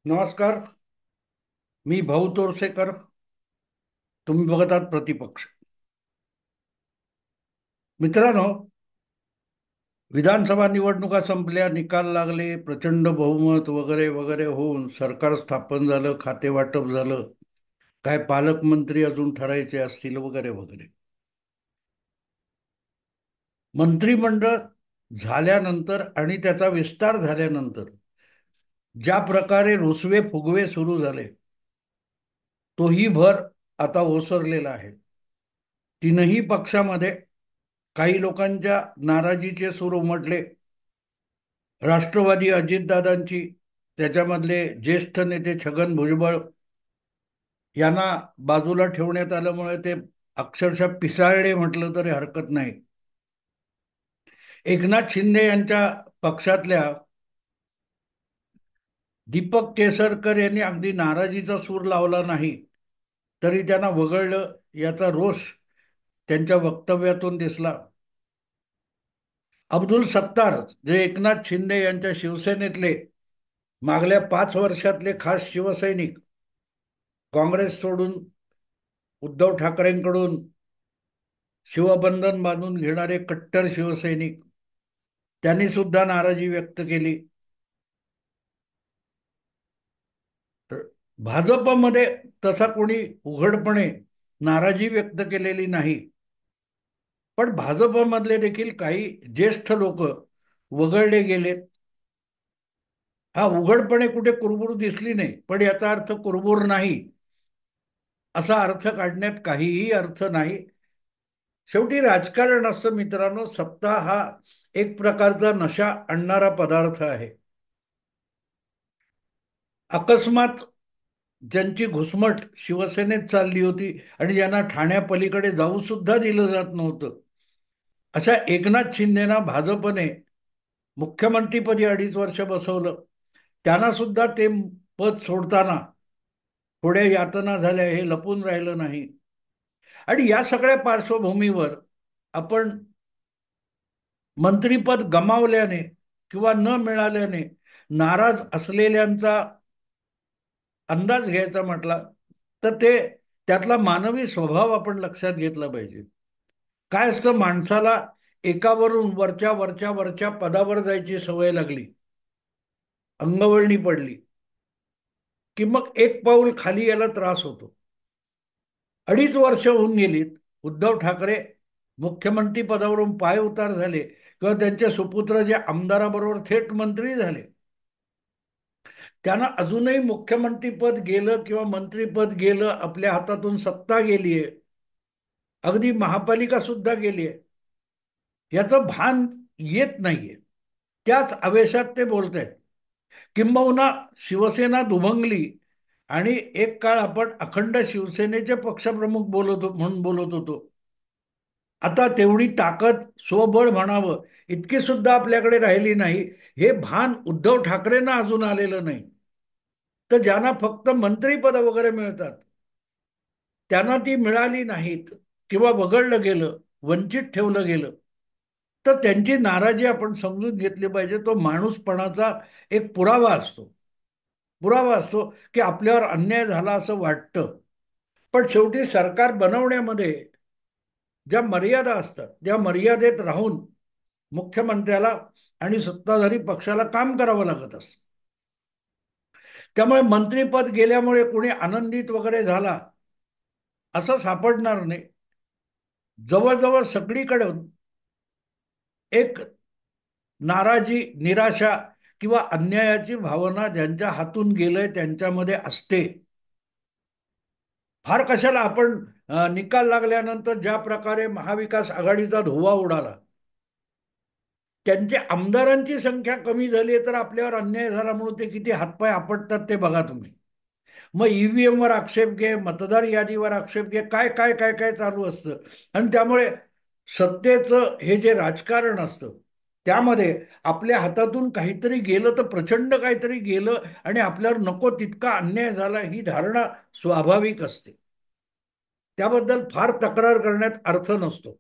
नमस्कार. मी भाऊ तोरसेकर. तुम्ही बघत आहात प्रतिपक्ष. मित्रांनो, विधानसभा निवडणुका संपल्या, निकाल लागले, प्रचंड बहुमत वगैरे वगैरे होऊन सरकार स्थापन झालं, खाते वाटप झालं. काय पालकमंत्री अजून ठरायचे असतील वगैरे वगैरे. मंत्रिमंडळ झाल्यानंतर आणि त्याचा विस्तार झाल्यानंतर ज्या प्रकारे रुसवे फुगवे सुरू झाले, तोही भर आता ओसरलेला आहे. तीनही पक्षामध्ये काही लोकांच्या नाराजीचे सूर उमटले. राष्ट्रवादी अजितदादांची, त्याच्यामधले ज्येष्ठ नेते छगन भुजबळ यांना बाजूला ठेवण्यात आल्यामुळे ते अक्षरशः पिसाळले म्हटलं तरी हरकत नाही. एकनाथ शिंदे यांच्या पक्षातल्या दीपक केसरकर यांनी अगदी नाराजीचा सूर लावला नाही, तरी त्यांना वगळलं याचा रोष त्यांच्या वक्तव्यातून दिसला. अब्दुल सत्तार, जे एकनाथ शिंदे यांच्या शिवसेनेतले मागल्या 5 वर्षातले खास शिवसैनिक, काँग्रेस सोडून उद्धव ठाकरेंकडून शिवबंधन बांधून घेणारे कट्टर शिवसैनिक, त्यांनी सुद्धा नाराजी व्यक्त केली. भाजपमध्ये तसा कोणी उघडपणे नाराजी व्यक्त केलेली नाही, पण भाजपमधले देखील काही ज्येष्ठ लोक वगळले गेलेत. हा, उघडपणे कुठे कुरबुर दिसली नाही, पण याचा अर्थ कुरबुर नाही असा अर्थ काढण्यात काहीही अर्थ नाही. शेवटी राजकारण असतं मित्रांनो. सत्ता हा एक प्रकारचा नशा आणणारा पदार्थ आहे. अकस्मात ज्यांची घुसमट शिवसेनेत चालली होती आणि ज्यांना ठाण्यापलीकडे जाऊ सुद्धा दिलं जात नव्हतं, अशा एकनाथ शिंदेना भाजपने मुख्यमंत्रीपदी 2.5 वर्ष बसवलं. त्यांना सुद्धा ते पद सोडताना थोड्या यातना झाल्या, हे लपून राहिलं नाही. आणि या सगळ्या पार्श्वभूमीवर आपण मंत्रीपद गमावल्याने किंवा न मिळाल्याने नाराज असलेल्यांचा अंदाज घ्यायचा म्हटला तर ते त्यातला मानवी स्वभाव आपण लक्षात घेतला पाहिजे. काय असतं, माणसाला एकावरून वरच्या वरच्या वरच्या पदावर जायची सवय लागली, अंगवळणी पडली, की मग एक पाऊल खाली यायला त्रास होतो. 2.5 वर्ष होऊन गेलीत. उद्धव ठाकरे मुख्यमंत्री पदावरून पाय उतार झाले किंवा त्यांचे सुपुत्र जे आमदाराबरोबर थेट मंत्री झाले, त्यांना अजूनही मुख्यमंत्रीपद गेलं किंवा मंत्रीपद गेलं, आपल्या हातातून सत्ता गेलीये, अगदी महापालिका सुद्धा गेलीये, याचं भान येत नाहीये. त्याच आवेशात ते बोलत आहेत. किंबहुना शिवसेना दुभंगली आणि एक काळ आपण अखंड शिवसेनेचे पक्षप्रमुख म्हणून बोलत होतो. आता तेवढी ताकद, स्वबळ म्हणावं, इतकी सुद्धा आपल्याकडे राहिली नाही. हे भान उद्धव ठाकरेंना अजून आलेलं नाही. तर ज्यांना फक्त मंत्रीपद वगैरे मिळतात, त्यांना ती मिळाली नाहीत किंवा वगळलं गेलं, वंचित ठेवलं गेलं, तर त्यांची नाराजी आपण समजून घेतली पाहिजे. तो माणूसपणाचा एक पुरावा असतो. पुरावा असतो की आपल्यावर अन्याय झाला असं वाटतं. पण शेवटी सरकार बनवण्यामध्ये ज्या मर्यादा असतात, त्या मर्यादेत राहून मुख्यमंत्र्याला आणि सत्ताधारी पक्षाला काम करावं लागत असतं. त्यामुळे मंत्रीपद गेल्यामुळे कोणी आनंदित वगैरे झाला असं सापडणार नाही. जवळजवळ सगळीकडून एक नाराजी, निराशा किंवा अन्यायाची भावना ज्यांच्या हातून गेलंय त्यांच्यामध्ये असते. फार कशाला आपण निकाल लागल्यानंतर ज्या प्रकारे महाविकास आघाडीचा धुव्वा उडाला, त्यांच्या आमदारांची संख्या कमी झाली तर आपल्यावर अन्याय झाला म्हणून ते किती हातपाय आपटतात ते बघा तुम्ही. मग ईव्हीएम वर आक्षेप घे, मतदार यादीवर आक्षेप घे, काय काय काय काय चालू असतं. आणि त्यामुळे सत्तेचं हे जे राजकारण असतं, त्यामध्ये आपल्या हातातून काहीतरी गेलं तर प्रचंड काहीतरी गेलं आणि आपल्यावर नको तितका अन्याय झाला, ही धारणा स्वाभाविक असते. त्याबद्दल फार तक्रार करण्यात अर्थ नसतो.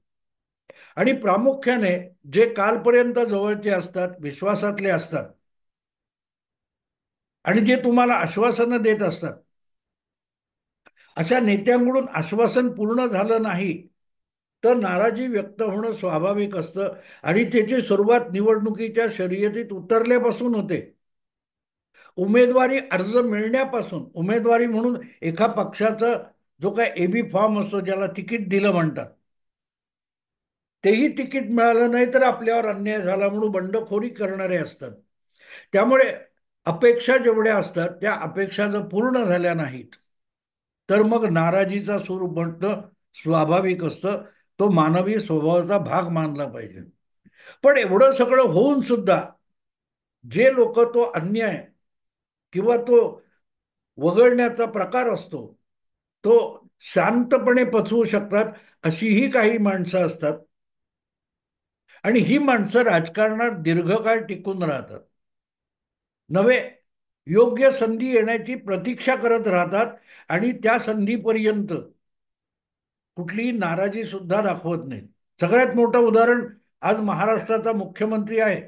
आणि प्रामुख्याने जे कालपर्यंत जवळचे असतात, विश्वासातले असतात, आणि जे तुम्हाला आश्वासनं देत असतात, अशा नेत्यांकडून आश्वासन पूर्ण झालं नाही तर नाराजी व्यक्त होणं स्वाभाविक असतं. आणि त्याची सुरुवात निवडणुकीच्या शर्यतीत उतरल्यापासून होते. उमेदवारी अर्ज मिळण्यापासून, उमेदवारी म्हणून एका पक्षाचा जो काय एबी फॉर्म असतो, ज्याला तिकीट दिलं म्हणतात, तेही तिकीट मिळालं नाही तर आपल्यावर अन्याय झाला म्हणून बंडखोरी करणारे असतात. त्यामुळे अपेक्षा जेवढ्या असतात त्या अपेक्षा जर पूर्ण झाल्या नाहीत तर मग नाराजीचा सूर उमटणं स्वाभाविक असतं. तो मानवी स्वभावाचा भाग मानला पाहिजे. पण एवढं सगळं होऊन सुद्धा जे लोक तो अन्याय किंवा तो वगळण्याचा प्रकार असतो तो शांतपणे पचवू शकतात, अशीही काही माणसं असतात. आणि ही माणसं राजकारणात दीर्घकाळ टिकून राहतात. नव्हे, योग्य संधी येण्याची प्रतीक्षा करत राहतात आणि त्या संधीपर्यंत कुठलीही नाराजी सुद्धा दाखवत नाहीत. सगळ्यात मोठं उदाहरण आज महाराष्ट्राचा मुख्यमंत्री आहे.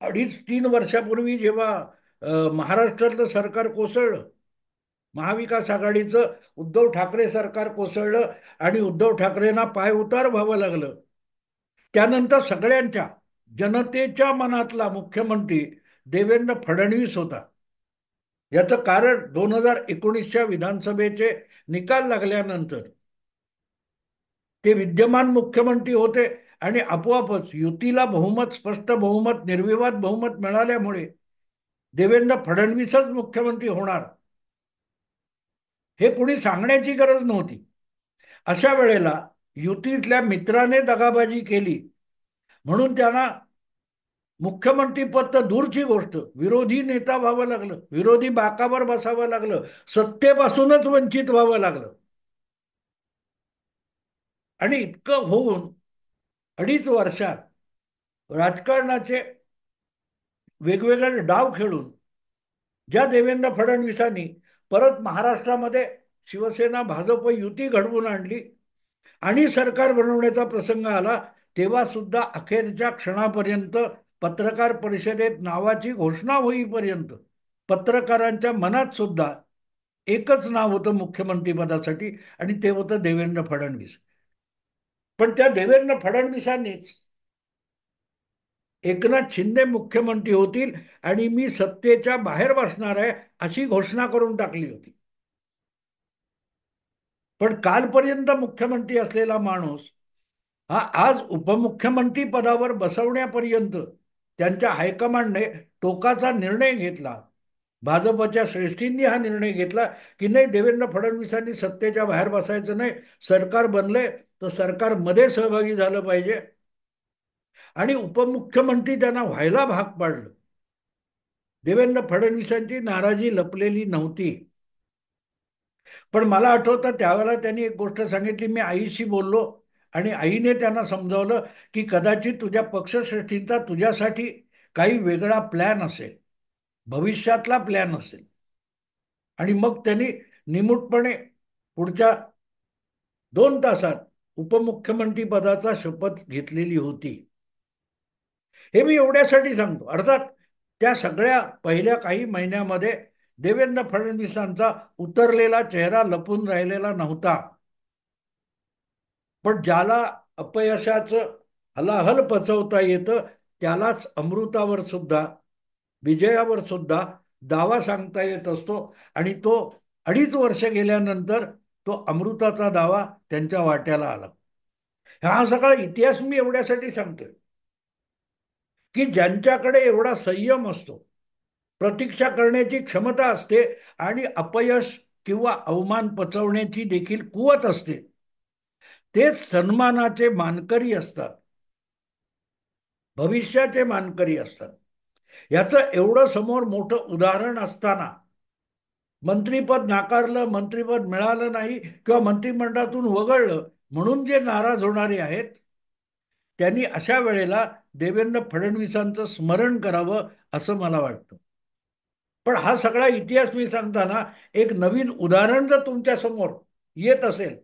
2.5-3 वर्षापूर्वी जेव्हा महाराष्ट्रातलं सरकार कोसळलं, महाविकास आघाडीचं उद्धव ठाकरे सरकार कोसळलं आणि उद्धव ठाकरेंना पाय उतार व्हावं लागलं, त्यानंतर सगळ्यांच्या जनतेच्या मनातला मुख्यमंत्री देवेंद्र फडणवीस होता. याचं कारण 2019च्या विधानसभेचे निकाल लागल्यानंतर ते विद्यमान मुख्यमंत्री होते आणि आपोआपच युतीला बहुमत, स्पष्ट बहुमत, निर्विवाद बहुमत मिळाल्यामुळे देवेंद्र फडणवीसच मुख्यमंत्री होणार हे कोणी सांगण्याची गरज नव्हती. अशा वेळेला युतीतल्या मित्राने दगाबाजी केली म्हणून त्यांना मुख्यमंत्री पद तर दूरची गोष्ट, विरोधी नेता व्हावं लागलं, विरोधी बाकावर बसावं लागलं, सत्तेपासूनच वंचित व्हावं लागलं. आणि इतकं होऊन 2.5 वर्षात राजकारणाचे वेगवेगळे डाव खेळून ज्या देवेंद्र फडणवीसांनी परत महाराष्ट्रामध्ये शिवसेना भाजप युती घडवून आणली आणि सरकार बनवण्याचा प्रसंग आला, तेव्हा सुद्धा अखेरच्या क्षणापर्यंत, पत्रकार परिषदेत नावाची घोषणा होईपर्यंत पत्रकारांच्या मनात सुद्धा एकच नाव होतं मुख्यमंत्रीपदासाठी आणि ते होतं देवेंद्र फडणवीस. पण त्या देवेंद्र फडणवीसांनीच एकनाथ शिंदे मुख्यमंत्री होतील आणि मी सत्तेच्या बाहेर बसणार आहे अशी घोषणा करून टाकली होती. पण कालपर्यंत मुख्यमंत्री असलेला माणूस हा आज उपमुख्यमंत्री पदावर बसवण्यापर्यंत त्यांच्या हायकमांडने टोकाचा निर्णय घेतला. भाजपच्या श्रेष्ठींनी हा निर्णय घेतला की नाही, देवेंद्र फडणवीसांनी सत्तेच्या बाहेर बसायचं नाही, सरकार बनले तर सरकारमध्ये सहभागी झालं पाहिजे आणि उपमुख्यमंत्री त्यांना व्हायला भाग पाडलं. देवेंद्र फडणवीसांची नाराजी लपलेली नव्हती. पण मला आठवतं त्यावेळेला त्यांनी एक गोष्ट सांगितली. मी आईशी बोललो आणि आईने त्यांना समजावलं की कदाचित तुझ्या पक्षश्रेष्ठींचा तुझ्यासाठी काही वेगळा प्लॅन असेल, भविष्यातला प्लॅन असेल. आणि मग त्यांनी निमूटपणे पुढच्या 2 तासात उपमुख्यमंत्री पदाचा शपथ घेतलेली होती. हे मी एवढ्यासाठी सांगतो. अर्थात त्या सगळ्या पहिल्या काही महिन्यामध्ये देवेंद्र फडणवीसांचा उतरलेला चेहरा लपून राहिलेला नव्हता. पण ज्याला अपयशाचं हलाहल पचवता येतं त्यालाच अमृतावर सुद्धा, विजयावर सुद्धा दावा सांगता येत असतो. आणि तो 2.5 वर्ष गेल्यानंतर तो अमृताचा दावा त्यांच्या वाट्याला आला. हा सगळा इतिहास मी एवढ्यासाठी सांगतोय की ज्यांच्याकडे एवढा संयम असतो, प्रतीक्षा करण्याची क्षमता असते आणि अपयश किंवा अवमान पचवण्याची देखील कुवत असते, तेच सन्मानाचे मानकरी असतात, भविष्याचे मानकरी असतात. याचं एवढं समोर मोठं उदाहरण असताना मंत्रीपद नाकारलं, मंत्रीपद मिळालं नाही किंवा मंत्रिमंडळातून वगळलं म्हणून जे नाराज होणारे आहेत त्यांनी अशा वेळेला देवेंद्र फडणवीसांचं स्मरण करावं असं मला वाटतं. पण हा सगळा इतिहास मी सांगताना एक नवीन उदाहरण जर तुमच्या समोर येत असेल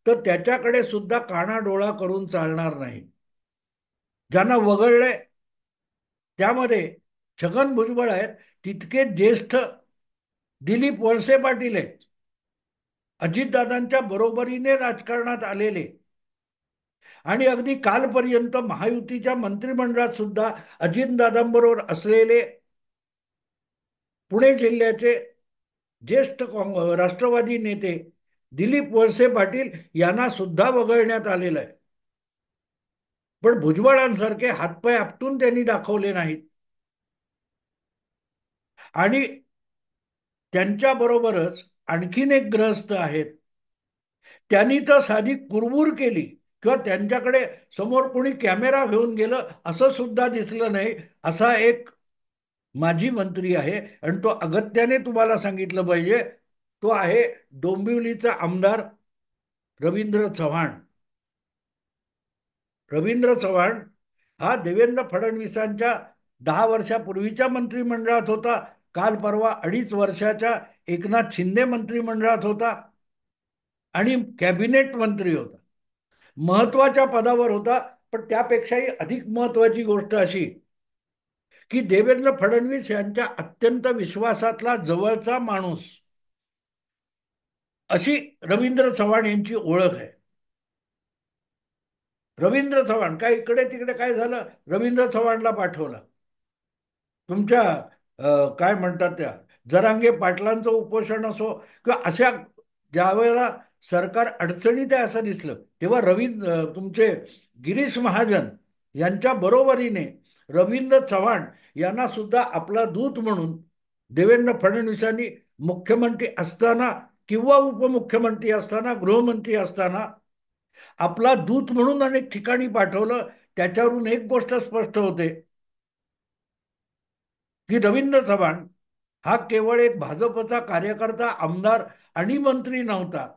तर त्याच्याकडे सुद्धा कानाडोळा करून चालणार नाही. ज्यांना वगळले त्यामध्ये छगन भुजबळ आहेत, तितके ज्येष्ठ दिलीप वळसे पाटील आहेत, अजितदादांच्या बरोबरीने राजकारणात आलेले, आणि अगदी कालपर्यंत महायुतीच्या मंत्रिमंडळात सुद्धा अजितदादांबरोबर असलेले पुणे जिल्ह्याचे ज्येष्ठ राष्ट्रवादी नेते दिलीप वळसे पाटील यांना सुद्धा वगळण्यात आलेलं आहे. पण भुजबळांसारखे हातपाय आपटून त्यांनी दाखवले नाहीत. आणि त्यांच्याबरोबरच आणखीन एक ग्रहस्थ आहेत, त्यांनी तर साधी कुरबूर केली किंवा त्यांच्याकडे समोर कोणी कॅमेरा घेऊन गेलं असं सुद्धा दिसलं नाही, असा एक माजी मंत्री आहे. आणि तो अगत्याने तुम्हाला सांगितलं पाहिजे, तो आहे डोंबिवलीचा आमदार रवींद्र चव्हाण. रवींद्र चव्हाण हा देवेंद्र फडणवीसांच्या 10 वर्षापूर्वीच्या मंत्रिमंडळात होता. काल परवा 2.5 वर्षाच्या एकनाथ शिंदे मंत्रिमंडळात होता आणि कॅबिनेट मंत्री होता. महत्वाच्या पदावर होता. पण त्यापेक्षाही अधिक महत्वाची गोष्ट अशी की देवेंद्र फडणवीस यांच्या अत्यंत विश्वासातला जवळचा माणूस, अशी रवींद्र चव्हाण यांची ओळख आहे. रवींद्र चव्हाण काय इकडे तिकडे काय झालं, रवींद्र चव्हाणला पाठवलं. तुमच्या काय म्हणतात त्या जरांगे पाटलांचं उपोषण असो किंवा अशा ज्यावेळेला सरकार अडचणीत आहे असं दिसलं, तेव्हा तुमचे गिरीश महाजन यांच्या बरोबरीने रवींद्र चव्हाण यांना सुद्धा आपला दूत म्हणून देवेंद्र फडणवीसांनी मुख्यमंत्री असताना किंवा उपमुख्यमंत्री असताना गृहमंत्री असताना आपला दूत म्हणून अनेक ठिकाणी पाठवलं. त्याच्यावरून एक गोष्ट स्पष्ट होते की रवींद्र चव्हाण हा केवळ एक भाजपचा कार्यकर्ता, आमदार आणि मंत्री नव्हता,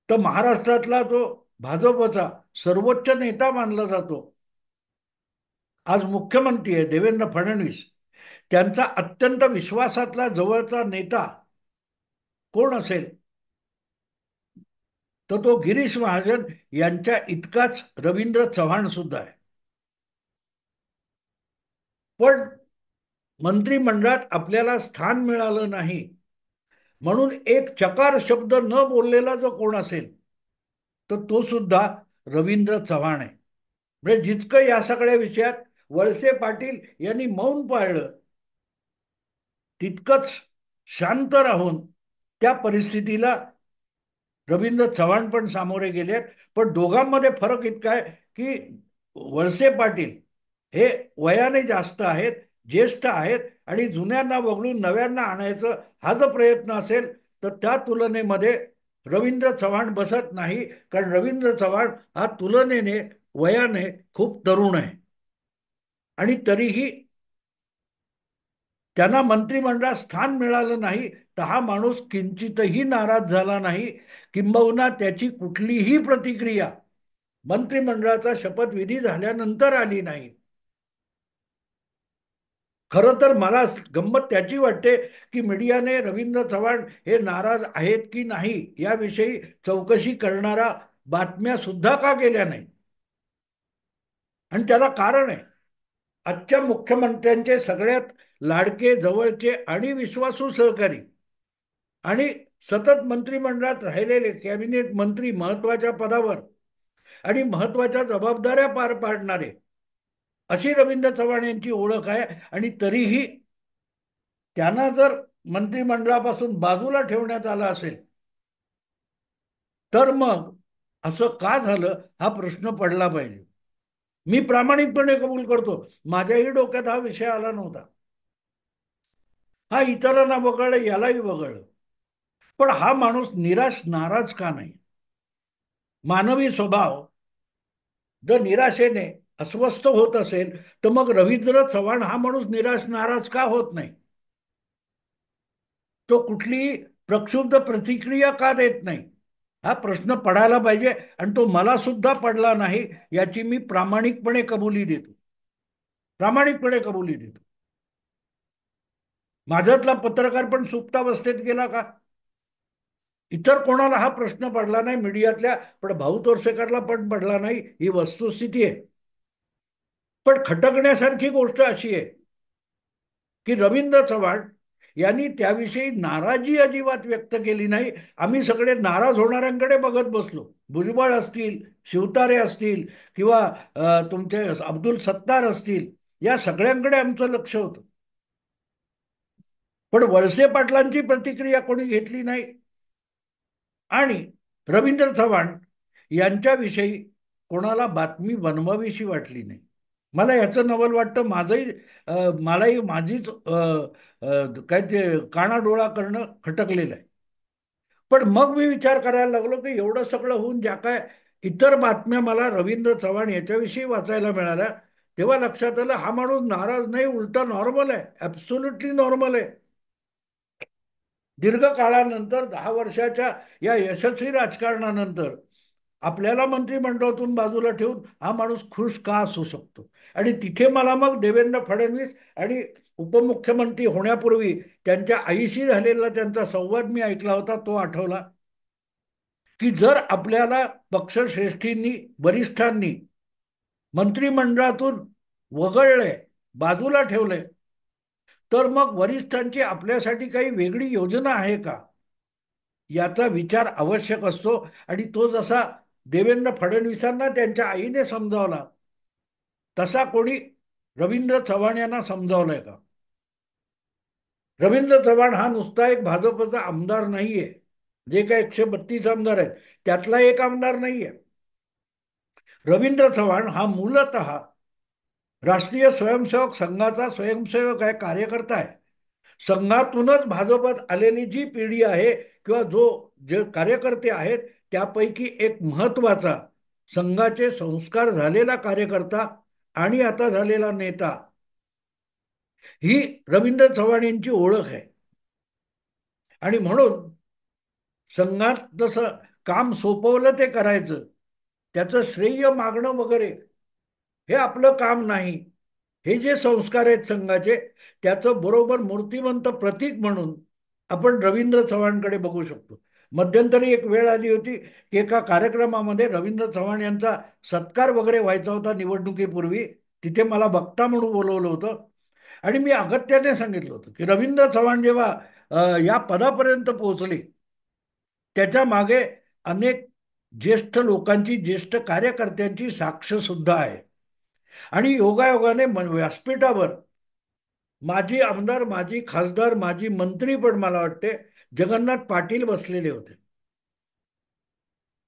तर महाराष्ट्रातला जो भाजपचा सर्वोच्च नेता मानला जातो, आज मुख्यमंत्री आहे देवेंद्र फडणवीस, त्यांचा अत्यंत विश्वासातला जवळचा नेता कोण असेल तर तो गिरीश महाजन यांच्या इतकाच रवींद्र चव्हाण सुद्धा आहे. पण मंत्रिमंडळात आपल्याला स्थान मिळालं नाही म्हणून एक चकार शब्द न बोललेला जो कोण असेल तर तो सुद्धा रवींद्र चव्हाण आहे. म्हणजे जितकं या सगळ्या विषयात वळसे पाटील यांनी मौन पाळलं, तितकंच शांत राहून त्या परिस्थितीला रवींद्र चव्हाण पण सामोरे गेलेत. पण दोघांमध्ये फरक इतका आहे की वळसे पाटील हे वयाने जास्त आहेत, ज्येष्ठ आहेत, आणि जुन्यांना वगळून नव्यांना आणायचं हा जर प्रयत्न असेल तर त्या तुलनेमध्ये रवींद्र चव्हाण बसत नाही. कारण रवींद्र चव्हाण हा तुलनेने वयाने खूप तरुण आहे आणि तरीही त्यांना मंत्रिमंडळात स्थान मिळालं नाही तर हा माणूस किंचितही नाराज झाला नाही. किंबहुना त्याची कुठलीही प्रतिक्रिया मंत्रिमंडळाचा शपथविधी झाल्यानंतर आली नाही. खरं तर मला गंमत त्याची वाटते की मीडियाने रवींद्र चव्हाण हे नाराज आहेत की नाही याविषयी चौकशी करणारा बातम्या सुद्धा का केल्या नाही. आणि त्याला कारण आहे, आजच्या मुख्यमंत्र्यांचे सगळ्यात लाडके, जवळचे आणि विश्वासू सहकारी आणि सतत मंत्रिमंडळात राहिलेले कॅबिनेट मंत्री, महत्वाच्या पदावर आणि महत्वाच्या जबाबदाऱ्या पार पाडणारे, अशी रवींद्र चव्हाण यांची ओळख आहे. आणि तरीही त्यांना जर मंत्रिमंडळापासून बाजूला ठेवण्यात आलं असेल तर मग असं का झालं हा प्रश्न पडला पाहिजे. मी प्रामाणिकपणे कबूल करतो, माझ्याही डोक्यात हा विषय आला नव्हता. हा इतरांना वगळलं, यालाही वगळलं, पण हा माणूस निराश नाराज का नाही. मानवी स्वभाव जर निराशेने अस्वस्थ होत असेल तर मग रवींद्र चव्हाण हा माणूस निराश नाराज का होत नाही. तो कुठलीही प्रक्षुब्ध प्रतिक्रिया का देत नाही, हा प्रश्न पडायला पाहिजे. आणि तो मला सुद्धा पडला नाही याची मी प्रामाणिकपणे कबुली देतो. प्रामाणिकपणे कबुली देतो. माझ्यातला पत्रकार पण सुप्तावस्थेत गेला का, इतर कोणाला हा प्रश्न पडला नाही मीडियातल्या, पण भाऊ तोरसेकरला पण पडला नाही, ही वस्तुस्थिती आहे. पण खटकण्यासारखी गोष्ट अशी आहे की रवींद्र चव्हाण यांनी त्याविषयी नाराजी अजिबात व्यक्त केली नाही. आम्ही सगळे नाराज होणाऱ्यांकडे बघत बसलो. भुजबळ असतील, शिवतारे असतील, किंवा तुमचे अब्दुल सत्तार असतील, या सगळ्यांकडे आमचं लक्ष होतं. पण वळसे पाटलांची प्रतिक्रिया कोणी घेतली नाही. आणि रवींद्र चव्हाण यांच्याविषयी कोणाला बातमी बनवावीशी वाटली नाही. मला याचं नवल वाटतं. मलाही माझीच काय ते कानाडोळा करणं खटकलेलं आहे. पण मग मी विचार करायला लागलो की एवढं सगळं होऊन ज्या काय इतर बातम्या मला रवींद्र चव्हाण याच्याविषयी वाचायला मिळाल्या, तेव्हा लक्षात आलं हा माणूस नाराज नाही, उलटा नॉर्मल आहे, ॲब्सोल्युटली नॉर्मल आहे. दीर्घ काळानंतर 10 वर्षाच्या या यशस्वी राजकारणानंतर आपल्याला मंत्रिमंडळातून बाजूला ठेवून हा माणूस खुश का असू शकतो? आणि तिथे मला मग देवेंद्र फडणवीस आणि उपमुख्यमंत्री होण्यापूर्वी त्यांच्या आईशी झालेला त्यांचा संवाद मी ऐकला होता, तो आठवला. की जर आपल्याला पक्षश्रेष्ठींनी, वरिष्ठांनी मंत्रिमंडळातून वगळले, बाजूला ठेवले, तर मग वरिष्ठांची आपल्यासाठी काही वेगळी योजना आहे का, याचा विचार आवश्यक असतो. आणि तो जसा देवेंद्र फडणवीसांना त्यांच्या आईने समजावला, तसा कोणी रवींद्र चव्हाण यांना समजावलाय का? रवींद्र चव्हाण हा नुसता एक भाजपचा आमदार नाहीये. जे काही 132 आमदार आहेत त्यातला एक आमदार नाहीये. रवींद्र चव्हाण हा मूलतः राष्ट्रीय स्वयंसेवक संघाचा स्वयंसेवक आहे, कार्यकर्ता आहे. संघातूनच भाजपात आलेली जी पिढी आहे किंवा जे कार्यकर्ते आहेत, त्यापैकी एक महत्वाचा संघाचे संस्कार झालेला कार्यकर्ता आणि आता झालेला नेता, ही रवींद्र चव्हाण यांची ओळख आहे. आणि म्हणून संघात जसं काम सोपवलं ते करायचं, त्याचं श्रेय मागणं वगैरे हे आपलं काम नाही. हे जे संस्कार आहेत संघाचे, त्याचं बरोबर मूर्तिमंत प्रतीक म्हणून आपण रवींद्र चव्हाणकडे बघू शकतो. मध्यंतरी एक वेळ आली होती की एका कार्यक्रमामध्ये रवींद्र चव्हाण यांचा सत्कार वगैरे व्हायचा होता निवडणुकीपूर्वी. तिथे मला वक्ता म्हणून बोलवलं होतं. आणि मी अगत्याने सांगितलं होतं की रवींद्र चव्हाण जेव्हा या पदापर्यंत पोहोचले, त्याच्या मागे अनेक ज्येष्ठ लोकांची, ज्येष्ठ कार्यकर्त्यांची साक्ष सुद्धा आहे. आणि योगायोगाने व्यासपीठावर माजी आमदार, माजी खासदार, माजी मंत्री पण मला वाटते जगन्नाथ पाटील बसलेले होते.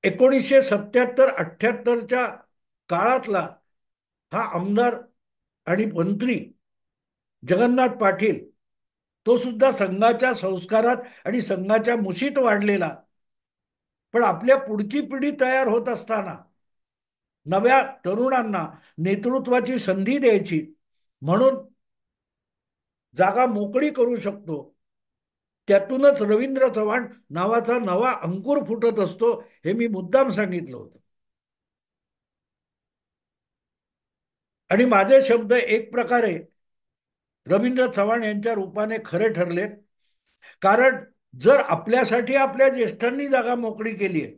1977-78च्या काळातला हा आमदार आणि मंत्री जगन्नाथ पाटील, तो सुद्धा संघाच्या संस्कारात आणि संघाच्या मुशीत वाढलेला. पण आपल्या पुढची पिढी तयार होत असताना नव्या तरुणांना नेतृत्वाची संधी द्यायची, म्हणून जागा मोकळी करू शकतो, त्यातूनच रवींद्र चव्हाण नावाचा नवा अंकुर फुटत असतो, हे मी मुद्दाम सांगितलं होतं. आणि माझे शब्द एक प्रकारे रवींद्र चव्हाण यांच्या रूपाने खरे ठरलेत. कारण जर आपल्यासाठी आपल्या ज्येष्ठांनी जागा मोकळी केली आहे,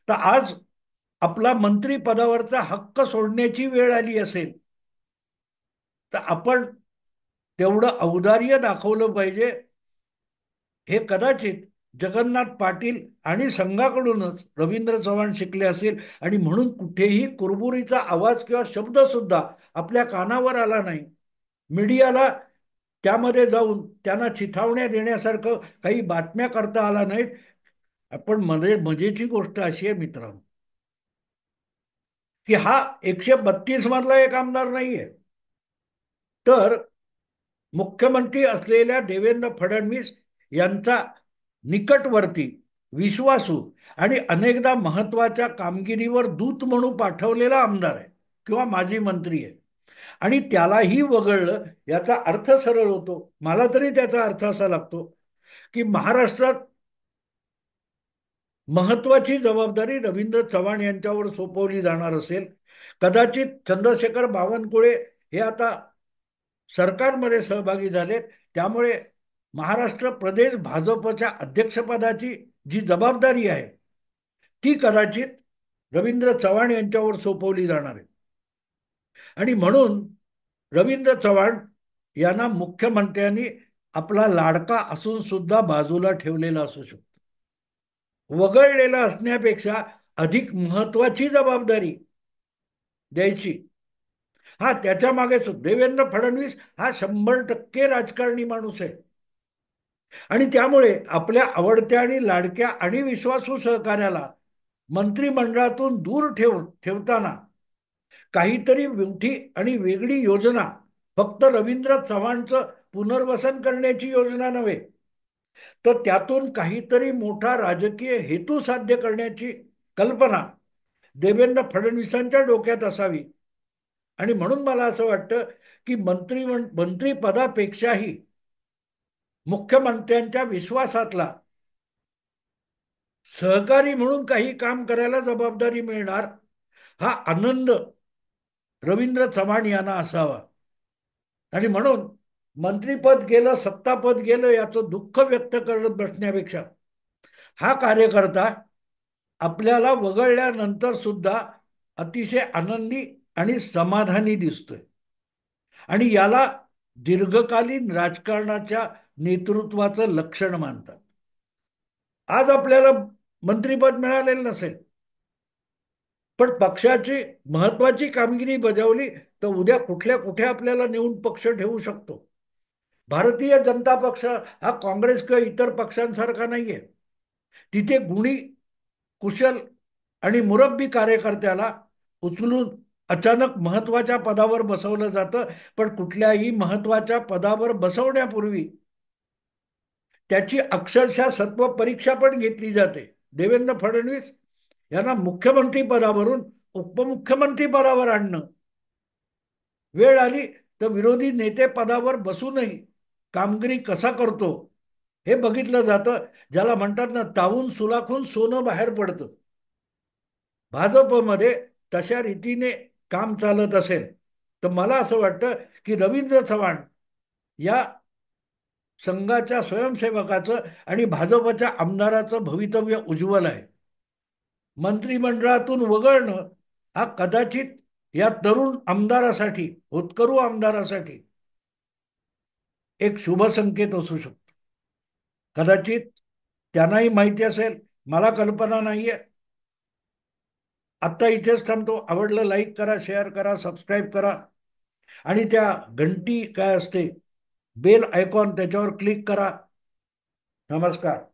तर आज आपला मंत्री पदावरचा हक्क सोडण्याची वेळ आली असेल, तर आपण तेवढं औदार्य दाखवलं पाहिजे. हे कदाचित जगन्नाथ पाटील आणि संघाकडूनच रवींद्र चव्हाण शिकले असेल. आणि म्हणून कुठेही कुरबुरीचा आवाज किंवा शब्द सुद्धा आपल्या कानावर आला नाही. मीडियाला त्यामध्ये जाऊन त्यांना चिथावण्या देण्यासारखं काही बातम्या करता आला नाहीत. पण मजेची गोष्ट अशी आहे मित्रांनो, की हा 132 मधला एक आमदार नाहीये. तर मुख्यमंत्री असलेल्या देवेंद्र फडणवीस यांचा निकटवर्ती, विश्वासू आणि अनेकदा महत्वाच्या कामगिरीवर दूत म्हणून पाठवलेला आमदार आहे किंवा माजी मंत्री आहे. आणि त्यालाही वगळलं, याचा अर्थ सरळ होतो. मला तरी त्याचा अर्थ असा लागतो की महाराष्ट्रात महत्वाची जबाबदारी रवींद्र चव्हाण यांच्यावर सोपवली जाणार असेल. कदाचित चंद्रशेखर बावनकुळे हे आता सरकारमध्ये सहभागी झालेत, त्यामुळे महाराष्ट्र प्रदेश भाजपच्या अध्यक्षपदाची जी जबाबदारी आहे, ती कदाचित रवींद्र चव्हाण यांच्यावर सोपवली जाणार आहे. आणि म्हणून रवींद्र चव्हाण यांना मुख्यमंत्र्यांनी आपला लाडका असून सुद्धा बाजूला ठेवलेला असू शकतो. वगळलेला असण्यापेक्षा अधिक महत्वाची जबाबदारी द्यायची. हा त्याच्या मागे देवेंद्र फडणवीस हा 100% राजकारणी माणूस आहे. आणि त्यामुळे आपल्या आवडत्या आणि लाडक्या आणि विश्वासू सहकार्याला मंत्रिमंडळातून दूर ठेवताना काहीतरी मोठी आणि वेगळी योजना, फक्त रवींद्र चव्हाणचं पुनर्वसन करण्याची योजना नव्हे, तर त्यातून काहीतरी मोठा राजकीय हेतू साध्य करण्याची कल्पना देवेंद्र फडणवीसांच्या डोक्यात असावी. आणि म्हणून मला असं वाटतं की मंत्रिपदापेक्षाही मुख्यमंत्र्यांच्या विश्वासातला सहकारी म्हणून काही काम करायला जबाबदारी मिळणार, हा आनंद रवींद्र चव्हाण यांना असावा. आणि म्हणून मंत्रीपद गेलं, सत्तापद गेलं याचं दुःख व्यक्त करत बसण्यापेक्षा हा कार्यकर्ता आपल्याला वगळल्यानंतर सुद्धा अतिशय आनंदी आणि समाधानी दिसतोय. आणि याला दीर्घकालीन राजकारणाच्या नेतृत्वाचं लक्षण मानतात. आज आपल्याला मंत्रिपद मिळालेलं नसेल, पण पक्षाची महत्वाची कामगिरी बजावली तर उद्या कुठल्या कुठे आपल्याला नेऊन पक्ष ठेवू शकतो. भारतीय जनता पक्ष हा काँग्रेस किंवा इतर पक्षांसारखा नाहीये. तिथे गुणी, कुशल आणि मुरब्बी कार्यकर्त्याला उचलून अचानक महत्वाच्या पदावर बसवलं जातं. पण कुठल्याही महत्वाच्या पदावर बसवण्यापूर्वी त्याची अक्षरशः सत्व परीक्षा पण घेतली जाते. देवेंद्र फडणवीस यांना मुख्यमंत्री पदावरून उपमुख्यमंत्री पदावर आणणं, वेळ आली तर विरोधी नेते पदावर बसूनही कामगिरी कसा करतो हे बघितलं जातं. ज्याला म्हणतात ना, तावून सुलाखून सोनं बाहेर पडतं. भाजपमध्ये तशा रीतीने काम चालत असेल तर मला असं वाटतं की रवींद्र चव्हाण या संघाच्या स्वयंसेवकाचं आणि भाजपच्या आमदाराचं भवितव्य उज्ज्वल आहे. मंत्रिमंडळातून वगळणं हा कदाचित या तरुण आमदारासाठी, होतकरू आमदारासाठी एक शुभ संकेत असू शकतो. कदाचित त्यांनाही माहिती असेल, मला कल्पना नाहीये. आत्ता इथेच थांबतो. आवडलं लाईक करा, शेअर करा, सबस्क्राईब करा आणि त्या घंटी काय असते, बेल आयकॉन, त्याच्यावर क्लिक करा. नमस्कार.